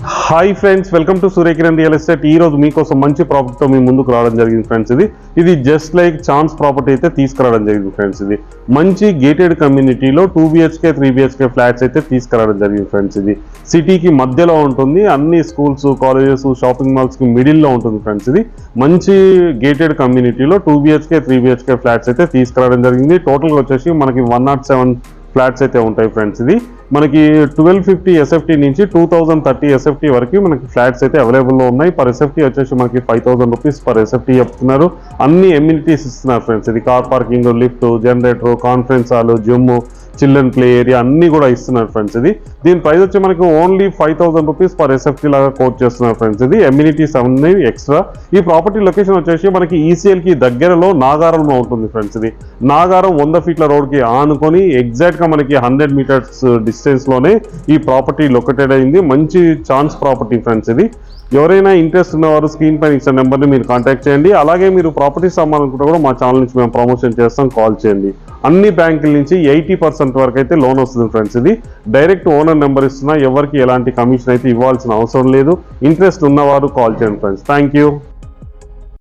Hi friends, welcome to Surya Kiran real estate. ఈ రోజు మీకోసం మంచి ప్రాపర్టీతో మీ ముందుకు రావడం జరిగింది ఫ్రెండ్స్. ఇది జస్ట్ లైక్ ఛాన్స్ ప్రాపర్టీ అయితే తీసుకురావడం జరిగింది ఫ్రెండ్స్. ఇది మంచి గేటెడ్ కమ్యూనిటీలో 2 BHK 3 BHK ఫ్లాట్స్ అయితే తీసుకురావడం జరిగింది ఫ్రెండ్స్. ఇది సిటీకి మధ్యలో ఉంటుంది, అన్ని స్కూల్స్, కాలేజెస్, షాపింగ్ మాల్స్ కి మిడిల్లో ఉంటుంది ఫ్రెండ్స్. ఇది మంచి గేటెడ్ కమ్యూనిటీలో 2 BHK 3 BHK ఫ్లాట్స్ అయితే తీసుకురావడం జరిగింది. టోటల్గా వచ్చేసి మనకి 107 ఫ్లాట్స్ అయితే ఉంటాయి ఫ్రెండ్స్. ఇది మనకి 1250 SFT నుంచి 2030 SFT వరకు మనకి ఫ్లాట్స్ అయితే అవైలబుల్లో ఉన్నాయి. పర్ SFT వచ్చేసి మనకి 5000 రూపీస్ పర్ SFT చెప్తున్నారు. అన్ని ఎమ్యూనిటీస్ ఇస్తున్నారు ఫ్రెండ్స్. ఇది car parking, lift, generator, conference hall, gym, children play area అన్ని కూడా ఇస్తున్నారు ఫ్రెండ్స్. దీని ప్రైస్ వచ్చి మనకి ఓన్లీ 5000 రూపీస్ పర్ SFT లాగా కోట్ చేస్తున్నారు ఫ్రెండ్స్. ఎమ్యూనిటీస్ అన్ని ఎక్స్ట్రా. ఈ ప్రాపర్టీ లొకేషన్ వచ్చేసి మనకి ECL కి దగ్గరలో నాగారంలో ఉంటుంది ఫ్రెండ్స్. నాగారం 100 ఫీట్ల రోడ్ కి ఆనుకొని ఎగ్జాక్ట్ గా మనకి 100 మీటర్స్ డిస్టెన్స్ లోనే ఈ ప్రాపర్టీ లొకేటెడ్ అయింది. మంచి ఛాన్స్ ప్రాపర్టీ ఫ్రెండ్స్. ఎవరైనా ఇంట్రెస్ట్ ఉన్నవారు స్క్రీన్ పైన ఇచ్చిన నెంబర్ని మీరు కాంటాక్ట్ చేయండి. అలాగే మీరు ప్రాపర్టీస్ అమ్మాలనుకుంటే కూడా మా ఛానల్ నుంచి మేము ప్రమోషన్ చేస్తాం, కాల్ చేయండి. అన్ని బ్యాంకుల నుంచి 80% వరకు అయితే లోన్ వస్తుంది ఫ్రెండ్స్. డైరెక్ట్ ఓనర్ నెంబర్ ఇస్తున్నా, ఎవరికి ఎలాంటి కమిషన్ అయితే ఇవ్వాల్సిన అవసరం లేదు. ఇంట్రెస్ట్ ఉన్నవారు కాల్ చేయండి ఫ్రెండ్స్. Thank you.